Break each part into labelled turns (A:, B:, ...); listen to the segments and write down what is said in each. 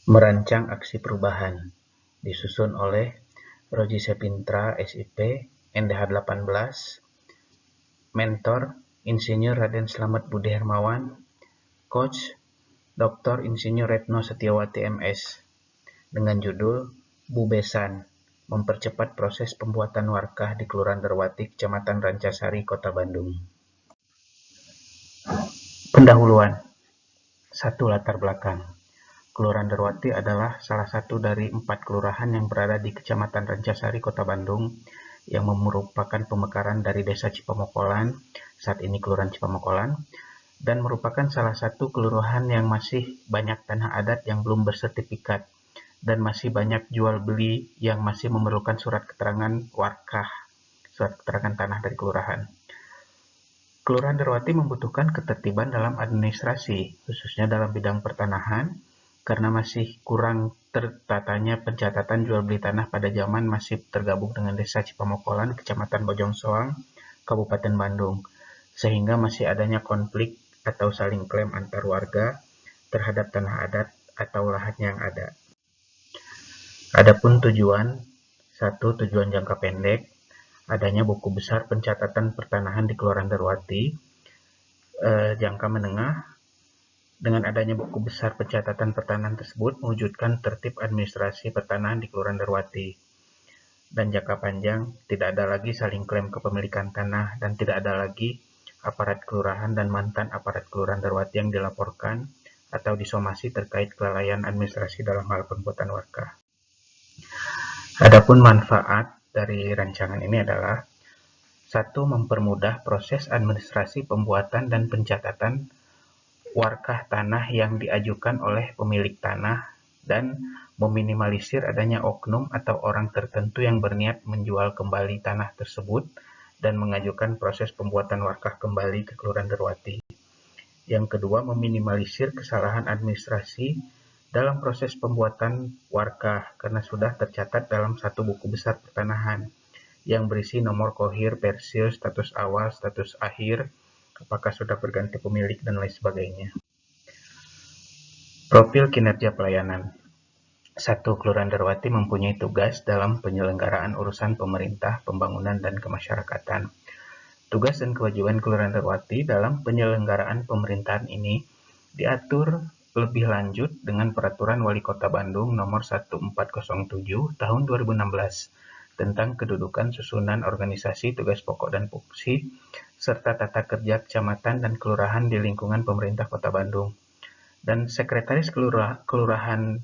A: Merancang Aksi Perubahan, disusun oleh Roji Sepintra, SIP, NDH 18, Mentor, Insinyur Raden Slamet Budi Hermawan, Coach, Dr. Insinyur Retno Setiawati MS, dengan judul Bu Besan, mempercepat proses pembuatan warkah di Kelurahan Derwati, Kecamatan Rancasari, Kota Bandung. Pendahuluan. 1. Latar belakang. Kelurahan Derwati adalah salah satu dari 4 kelurahan yang berada di Kecamatan Rancasari, Kota Bandung, yang merupakan pemekaran dari Desa Cipamokolan, saat ini Kelurahan Cipamokolan, dan merupakan salah satu kelurahan yang masih banyak tanah adat yang belum bersertifikat, dan masih banyak jual beli yang masih memerlukan surat keterangan warkah, surat keterangan tanah dari kelurahan. Kelurahan Derwati membutuhkan ketertiban dalam administrasi, khususnya dalam bidang pertanahan, karena masih kurang tertatanya pencatatan jual beli tanah pada zaman masih tergabung dengan Desa Cipamokolan, Kecamatan Bojong Soang, Kabupaten Bandung, sehingga masih adanya konflik atau saling klaim antar warga terhadap tanah adat atau lahan yang ada. Adapun tujuan, 1. Tujuan jangka pendek, adanya buku besar pencatatan pertanahan di Kelurahan Derwati. Jangka menengah, dengan adanya buku besar pencatatan pertanahan tersebut mewujudkan tertib administrasi pertanahan di Kelurahan Derwati. Dan jangka panjang, tidak ada lagi saling klaim kepemilikan tanah dan tidak ada lagi aparat kelurahan dan mantan aparat Kelurahan Derwati yang dilaporkan atau disomasi terkait kelalaian administrasi dalam hal pembuatan warkah. Adapun manfaat dari rancangan ini adalah 1. Mempermudah proses administrasi pembuatan dan pencatatan warkah tanah yang diajukan oleh pemilik tanah dan meminimalisir adanya oknum atau orang tertentu yang berniat menjual kembali tanah tersebut dan mengajukan proses pembuatan warkah kembali ke Kelurahan Derwati. Yang kedua, meminimalisir kesalahan administrasi dalam proses pembuatan warkah karena sudah tercatat dalam satu buku besar pertanahan yang berisi nomor kohir, persil, status awal, status akhir, apakah sudah berganti pemilik, dan lain sebagainya. Profil kinerja pelayanan. 1. Kelurahan Derwati mempunyai tugas dalam penyelenggaraan urusan pemerintah, pembangunan, dan kemasyarakatan. Tugas dan kewajiban Kelurahan Derwati dalam penyelenggaraan pemerintahan ini diatur lebih lanjut dengan Peraturan Wali Kota Bandung Nomor 1407 Tahun 2016 tentang kedudukan, susunan, organisasi, tugas pokok dan fungsi, serta tata kerja kecamatan dan kelurahan di lingkungan pemerintah Kota Bandung. Dan Sekretaris Kelurahan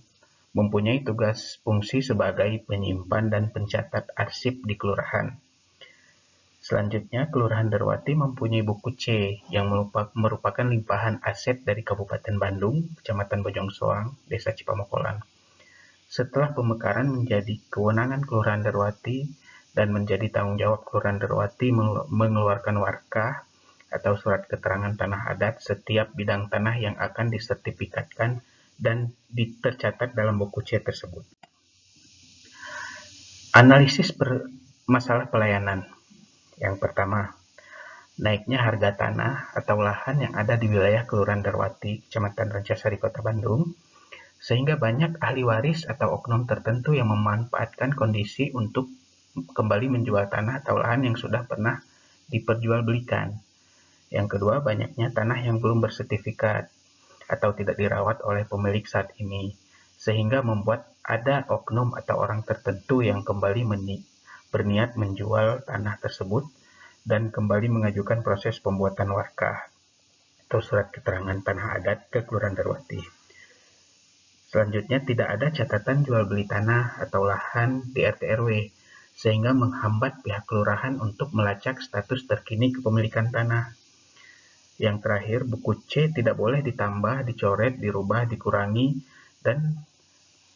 A: mempunyai tugas fungsi sebagai penyimpan dan pencatat arsip di kelurahan. Selanjutnya, Kelurahan Derwati mempunyai buku C yang merupakan limpahan aset dari Kabupaten Bandung, Kecamatan Bojong Soang, Desa Cipamokolan. Setelah pemekaran menjadi kewenangan Kelurahan Derwati dan menjadi tanggung jawab Kelurahan Derwati mengeluarkan warkah atau surat keterangan tanah adat setiap bidang tanah yang akan disertifikatkan dan tercatat dalam buku C tersebut. Analisis masalah pelayanan. Yang pertama, naiknya harga tanah atau lahan yang ada di wilayah Kelurahan Derwati, Kecamatan Rancasari, Kota Bandung, sehingga banyak ahli waris atau oknum tertentu yang memanfaatkan kondisi untuk kembali menjual tanah atau lahan yang sudah pernah diperjualbelikan. Yang kedua, banyaknya tanah yang belum bersertifikat atau tidak dirawat oleh pemilik saat ini, sehingga membuat ada oknum atau orang tertentu yang kembali berniat menjual tanah tersebut dan kembali mengajukan proses pembuatan warkah atau surat keterangan tanah adat ke Kelurahan Derwati. Selanjutnya, tidak ada catatan jual beli tanah atau lahan di RT RW, sehingga menghambat pihak kelurahan untuk melacak status terkini kepemilikan tanah. Yang terakhir, buku C tidak boleh ditambah, dicoret, dirubah, dikurangi, dan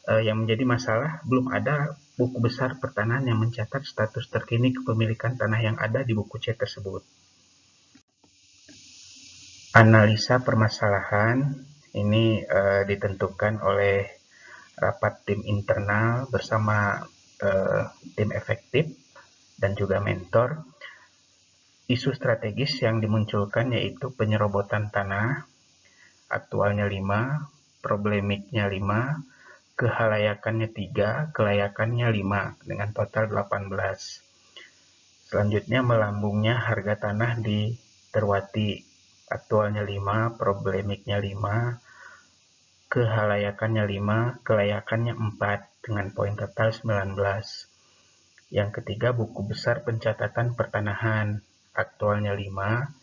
A: yang menjadi masalah, belum ada buku besar pertanahan yang mencatat status terkini kepemilikan tanah yang ada di buku C tersebut. Analisa permasalahan ini ditentukan oleh rapat tim internal bersama tim efektif dan juga mentor. Isu strategis yang dimunculkan yaitu penyerobotan tanah, aktualnya 5, problemiknya 5, kehalayakannya 3, kelayakannya 5, dengan total 18. Selanjutnya melambungnya harga tanah di Derwati, aktualnya 5, problemiknya 5, kehalayakannya 5, kelayakannya 4, dengan poin total 19. Yang ketiga, buku besar pencatatan pertanahan, aktualnya 5,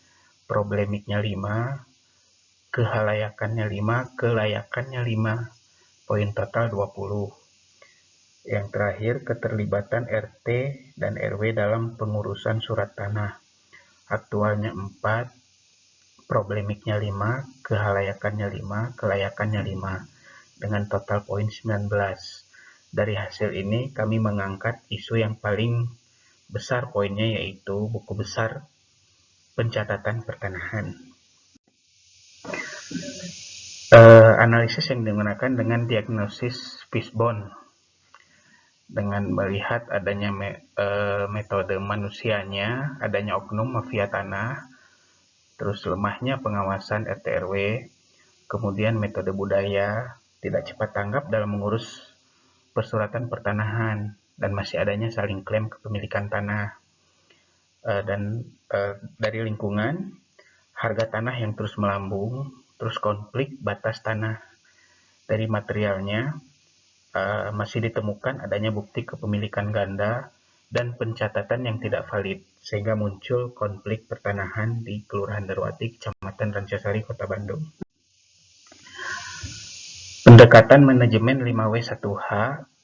A: problemiknya 5, kehalayakannya 5, kelayakannya 5, poin total 20. Yang terakhir, keterlibatan RT dan RW dalam pengurusan surat tanah, aktualnya 4, problemiknya 5, kehalayakannya 5, kelayakannya 5, dengan total poin 19. Dari hasil ini kami mengangkat isu yang paling besar poinnya, yaitu buku besar pencatatan pertanahan. Analisis yang digunakan dengan diagnosis fishbone, dengan melihat adanya metode manusianya, adanya oknum mafia tanah, terus lemahnya pengawasan RT RW, kemudian metode budaya, tidak cepat tanggap dalam mengurus persuratan pertanahan, dan masih adanya saling klaim kepemilikan tanah. Dan dari lingkungan, harga tanah yang terus melambung, terus konflik batas tanah. Dari materialnya, masih ditemukan adanya bukti kepemilikan ganda dan pencatatan yang tidak valid, sehingga muncul konflik pertanahan di Kelurahan Derwati, Kecamatan Rancasari, Kota Bandung. Pendekatan manajemen 5W1H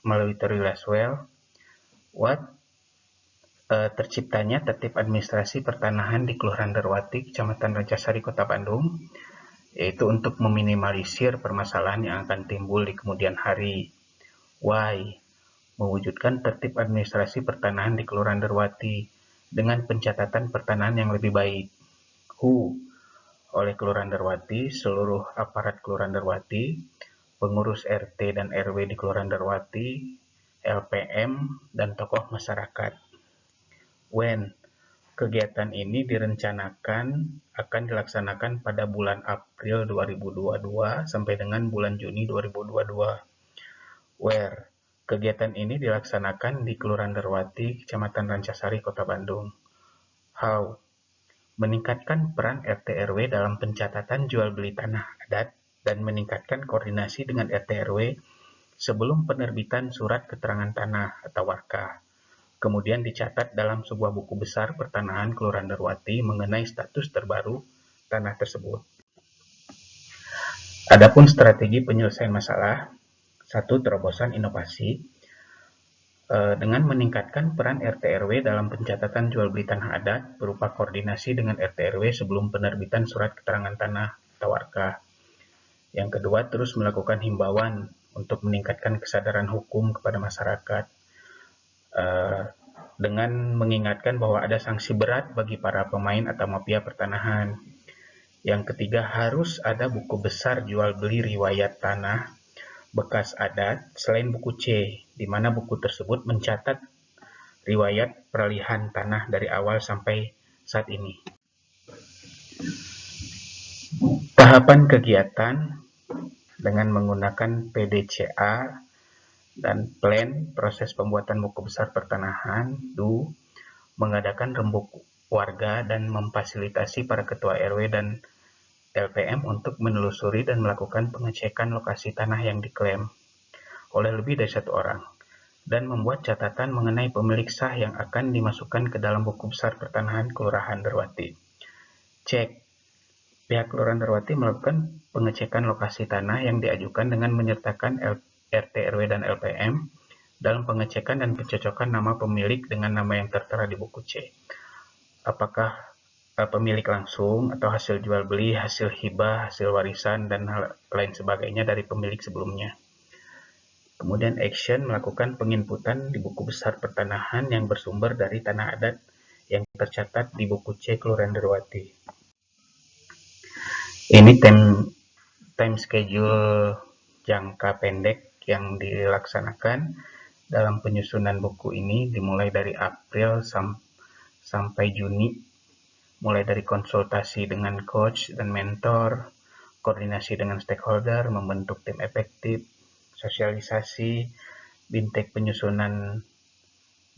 A: melalui teori Laswell. Terciptanya tertib administrasi pertanahan di Kelurahan Derwati, Kecamatan Rancasari, Kota Bandung, yaitu untuk meminimalisir permasalahan yang akan timbul di kemudian hari. Why? Mewujudkan tertib administrasi pertanahan di Kelurahan Derwati dengan pencatatan pertanahan yang lebih baik. Who? Oleh Kelurahan Derwati, seluruh aparat Kelurahan Derwati, pengurus RT dan RW di Kelurahan Derwati, LPM, dan tokoh masyarakat. When? Kegiatan ini direncanakan akan dilaksanakan pada bulan April 2022 sampai dengan bulan Juni 2022. Where? Kegiatan ini dilaksanakan di Kelurahan Derwati, Kecamatan Rancasari, Kota Bandung. How? Meningkatkan peran RT RW dalam pencatatan jual beli tanah adat dan meningkatkan koordinasi dengan RT RW sebelum penerbitan surat keterangan tanah atau warka. Kemudian dicatat dalam sebuah buku besar pertanahan Kelurahan Derwati mengenai status terbaru tanah tersebut. Adapun strategi penyelesaian masalah, 1. Terobosan inovasi, dengan meningkatkan peran RT RW dalam pencatatan jual beli tanah adat berupa koordinasi dengan RT RW sebelum penerbitan surat keterangan tanah atau warka. Yang kedua, terus melakukan himbauan untuk meningkatkan kesadaran hukum kepada masyarakat, dengan mengingatkan bahwa ada sanksi berat bagi para pemain atau mafia pertanahan. Yang ketiga, harus ada buku besar jual beli riwayat tanah bekas adat selain buku C, di mana buku tersebut mencatat riwayat peralihan tanah dari awal sampai saat ini. Tahapan kegiatan dengan menggunakan PDCA dan plan proses pembuatan buku besar pertanahan. Do, mengadakan rembuk warga dan memfasilitasi para ketua RW dan LPM untuk menelusuri dan melakukan pengecekan lokasi tanah yang diklaim oleh lebih dari satu orang, dan membuat catatan mengenai pemilik sah yang akan dimasukkan ke dalam buku besar pertanahan Kelurahan Derwati. Cek. Pihak Kelurahan Derwati melakukan pengecekan lokasi tanah yang diajukan dengan menyertakan RT RW dan LPM dalam pengecekan dan pencocokan nama pemilik dengan nama yang tertera di buku C. Apakah pemilik langsung atau hasil jual beli, hasil hibah, hasil warisan, dan hal lain sebagainya dari pemilik sebelumnya. Kemudian action, melakukan penginputan di buku besar pertanahan yang bersumber dari tanah adat yang tercatat di buku C Kelurahan Derwati. Ini time schedule jangka pendek yang dilaksanakan dalam penyusunan buku ini, dimulai dari April sampai Juni, mulai dari konsultasi dengan coach dan mentor, koordinasi dengan stakeholder, membentuk tim efektif, sosialisasi, bintek penyusunan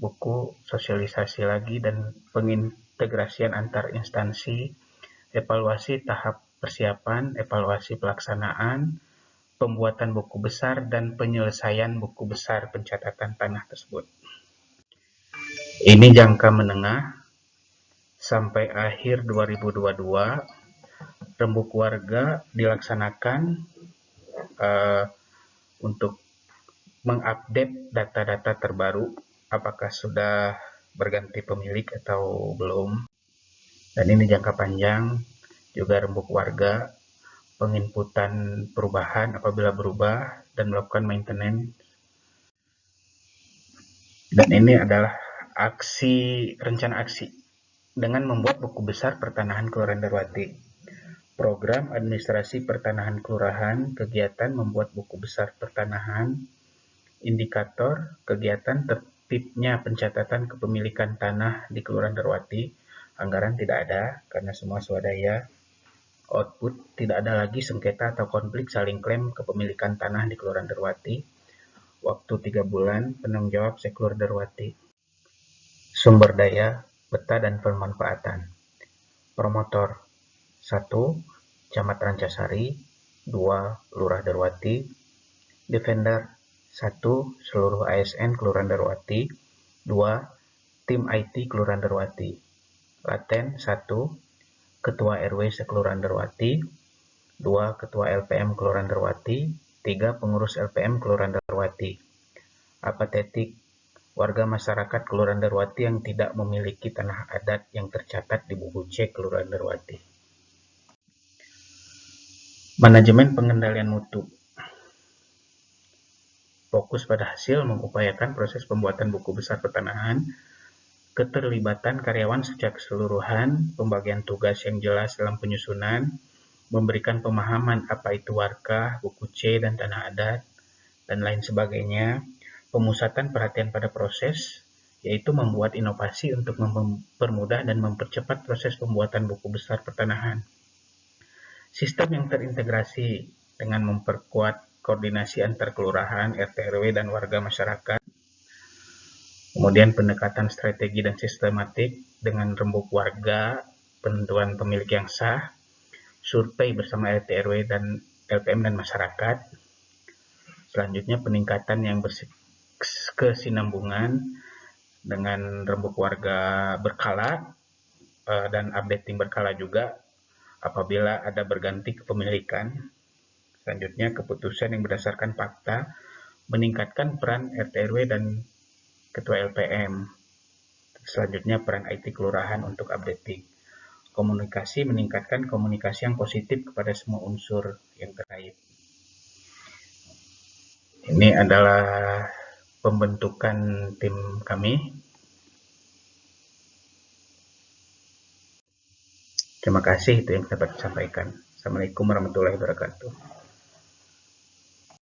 A: buku, sosialisasi lagi, dan pengintegrasian antar instansi, evaluasi tahap persiapan, evaluasi pelaksanaan, pembuatan buku besar, dan penyelesaian buku besar pencatatan tanah tersebut. Ini jangka menengah sampai akhir 2022, rembuk warga dilaksanakan untuk mengupdate data-data terbaru, apakah sudah berganti pemilik atau belum. Dan ini jangka panjang, juga rembuk warga, penginputan perubahan apabila berubah, dan melakukan maintenance. Dan ini adalah rencana aksi dengan membuat buku besar pertanahan Kelurahan Darwati. Program administrasi pertanahan kelurahan, kegiatan membuat buku besar pertanahan, indikator kegiatan tertibnya pencatatan kepemilikan tanah di Kelurahan Darwati. Anggaran tidak ada karena semua swadaya. Output, tidak ada lagi sengketa atau konflik saling klaim kepemilikan tanah di Kelurahan Darwati. Waktu 3 bulan, penanggung jawab Seklur Darwati. Sumber daya, peta dan pemanfaatan. Promotor 1. Camat Rancasari, 2. Lurah Darwati. Defender 1. Seluruh ASN Kelurahan Darwati. 2. Tim IT Kelurahan Darwati. Laten 1. Ketua RW Sekelurahan Darwati. 2. Ketua LPM Kelurahan Darwati. 3. Pengurus LPM Kelurahan Darwati. Apatetik, warga masyarakat Kelurahan Darwati yang tidak memiliki tanah adat yang tercatat di buku C Kelurahan Darwati. Manajemen pengendalian mutu. Fokus pada hasil, mengupayakan proses pembuatan buku besar pertanahan, keterlibatan karyawan secara keseluruhan, pembagian tugas yang jelas dalam penyusunan, memberikan pemahaman apa itu warkah, buku C, dan tanah adat, dan lain sebagainya. Pemusatan perhatian pada proses, yaitu membuat inovasi untuk mempermudah dan mempercepat proses pembuatan buku besar pertanahan. Sistem yang terintegrasi dengan memperkuat koordinasi antar kelurahan, RT RW, dan warga masyarakat. Kemudian pendekatan strategi dan sistematik dengan rembuk warga, penentuan pemilik yang sah, survei bersama RT RW dan LPM dan masyarakat. Selanjutnya peningkatan yang kesinambungan dengan rembuk warga berkala dan updating berkala juga apabila ada berganti kepemilikan. Selanjutnya keputusan yang berdasarkan fakta, meningkatkan peran RT RW dan Ketua LPM. Selanjutnya peran IT kelurahan untuk updating. Komunikasi, meningkatkan komunikasi yang positif kepada semua unsur yang terkait. Ini adalah pembentukan tim kami. Terima kasih, itu yang dapat disampaikan. Assalamualaikum warahmatullahi wabarakatuh.